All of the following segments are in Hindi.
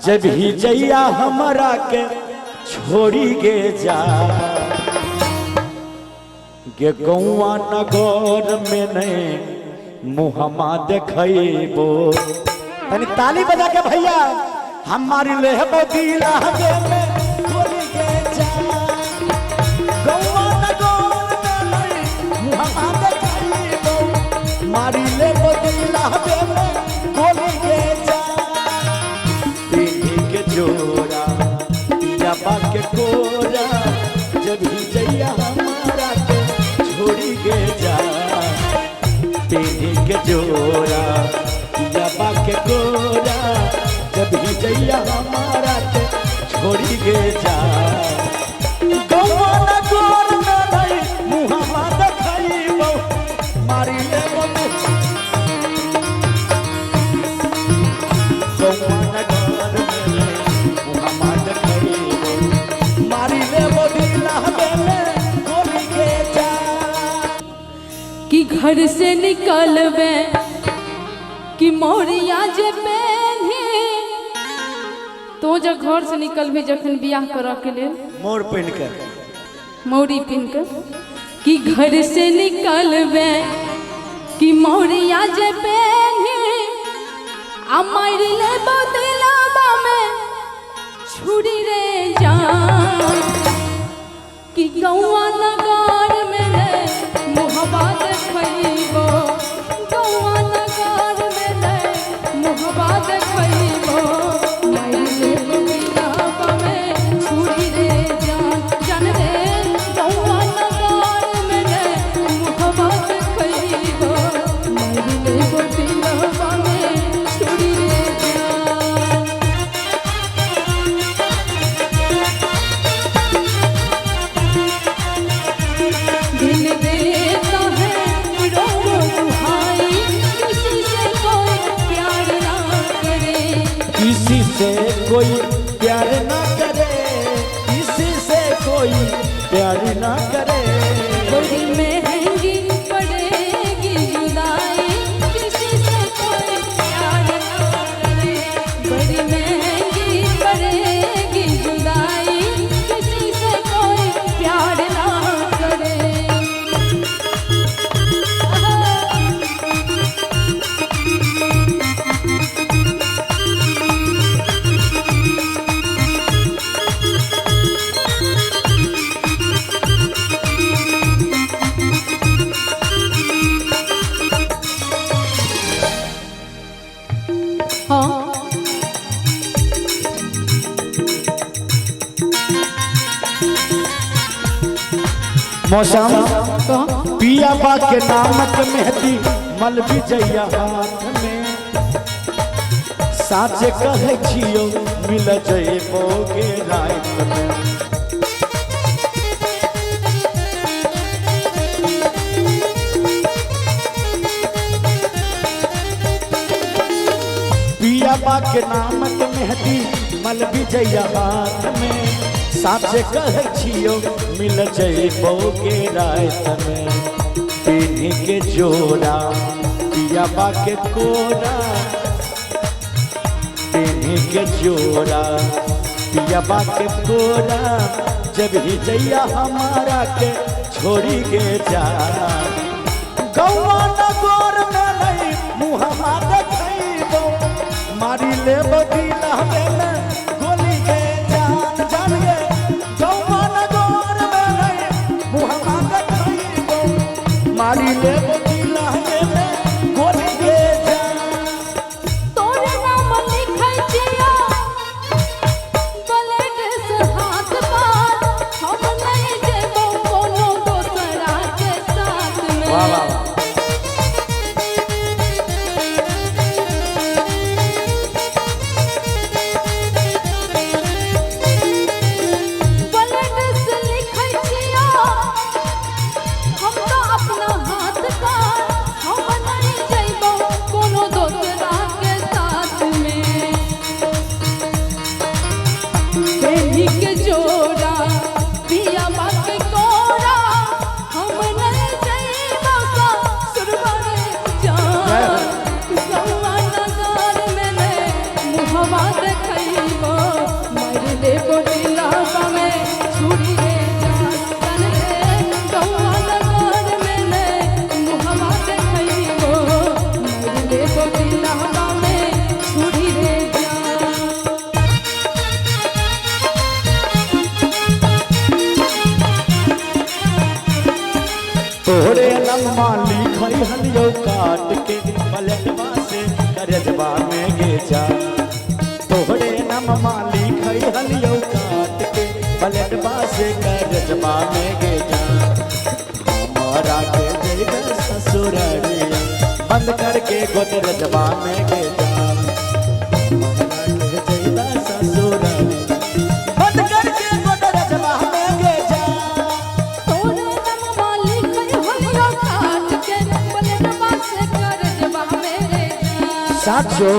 जब ही जैया हमारा के छोड़ी गे जा गे गौआ नगर में नहीं मुहम्मा देखबो। तनी ताली बजा के भैया हमारी लेहबो दिला में छोड़ी गे जा गौआ नगर में नहीं मुहम्मा देखबो मारी लेबो दिला में छोड़ी गे जा के जोरा पियाबा के कोरा जब ही जैया हमारा के छोड़ी गे जा तेरी के जोरा पियाबा के कोरा जब ही जैया हमारा के छोड़ी गे जा गौआ नगर में नहीं मुहम्मा देखबो मारी लेबो गौआ नगर कि घर से निकलबे कि मोरिया जे पहने तो जब घर से निकलबे जखन बियाह कर के लिए मोर पहन के मौरी पहन के कि घर से निकलबे कि मोरिया जे पहने आ मार ले बदलावा में छुरी रे जान कि गौआ नगर में रे मुहब्बा देखबो गौआ नगर में रे मुहब्बा देखबो मार ले बदलावा में छुरी रे जान जान रे गौआ नगर में रे मुहब्बा देखबो मार ले बदलावा में छुरी रे जान। दिल देता है रोज़ दुहाई किसी से कोई प्यार ना करे किसी से कोई प्यार ना करे किसी से कोई प्यार ना करे बड़ी महंगी पड़ेगी जुदाई किसी से कोई प्यार ना करे बड़ी महंगी पड़ेगी जुदाई किसी से कोई प्यार ना करे। हाँ मौसम तो पियाबा के नामक मेहंदी मल भी जैया हाथ में साचे कहे छियो मिल जइबो गे रात में पियाबा के नामक मेहंदी मल भी जइया हाथ में साचे कहे छियो मिल जइबो गे रात में पीनी के जोड़ा पियाबा के कोरा पीनी के जोड़ा पियाबा के कोरा जब ही जइया हमारा के छोड़ी गे जा गौआ नगर में नहीं मुहम्मा देखबो मारी लेबो दिला में गोली गे जान जान गे गौआ नगर में नहीं मुहम्मा देखबो मारी लेबो दिला में गोली गे जान तोरे नाम लिखल छिया ब्लेड से हाथ पर हम नहीं जेबो कोनो दोसरा के साथ में। वाह वाह ब्लेड से लिखल छिया हम तो अपना हाथ का नाम लिखई हलियो काट के पलटवा से करजबा में गे जा तोहरे नाम लिखई हलियो काट के पलटवा से करजबा में गे जा हमारा के जइबे ससुररिया बंद करके गोदरजबा में गे जा हमारा के जइबे ससुररिया बंद करके गोदरजबा में गे जा तोरे नामवा लिखई हलियो काट के पलटवा से करजबा मेरे जान। साचो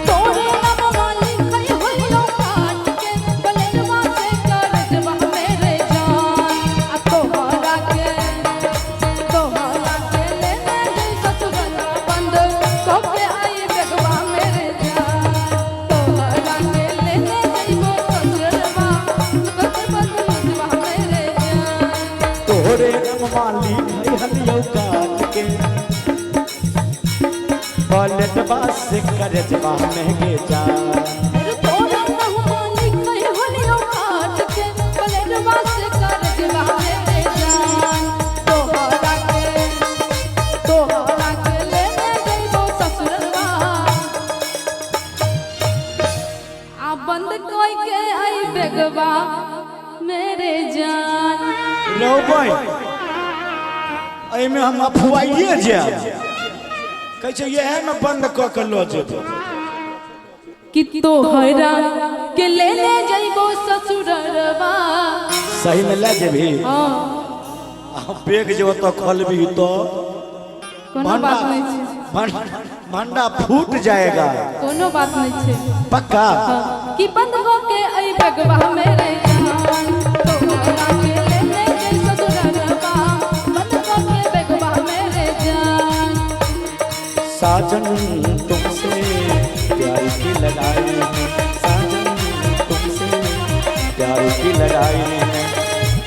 तोरे नामवा लिखई हलियो काट के पलटवा से करजबा मेरे जान। आ तोहरा के लेने गई ससुरवा बंद कके आई बेगवा मेरे जान। तोहरा के लेने गई वो ससुरवा कके बदलवा मेरे जान। तोहरे नाम लिखई हलियो काट के पलटवा से करजबा में गे जा तोरा नामवा लिखई हलियो काट के पलटवा से करजबा मेरे जान। तोहरा के लेने गई वो ससुरवा आ बंद कोई के आई बेगवा मेरे जान। लो भाई एमे हम अफवाइए जाए कहै छै ये में बंद क के लो जेबो कि तोहरा के लेने जइबो ससुरवा। सही में ले जेबी हाँ बेग जेबो तो खलबी तो कोनो बात नहीं छै भंडा फूट जाएगा कोनो बात नहीं छै पक्का हाँ, कि बंद हो के आई बेगवा मेरे जान। तोहरा के लेने गई ससुरवा बंद हो के बेगवा मेरे जान। साजन तुमसे प्यार की लड़ाई में साजन तुमसे प्यार की लड़ाई में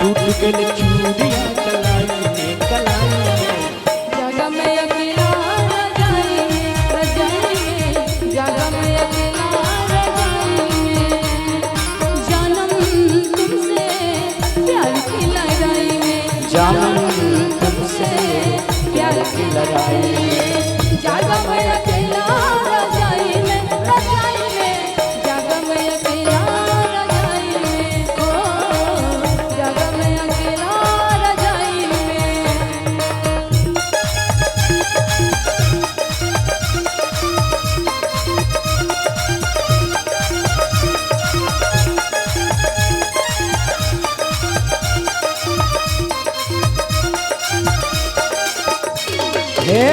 टूट गई चूड़ियां कलाई में जगह में अकेला रजाई में जगह में अकेला रजाई में जानम तुमसे प्यार की लड़ाई में जानम तुमसे प्यार की लड़ाई में जगह में अकेला रजाई में जगह में अकेला रजाई में ओ जगह में अकेला रजाई में। हे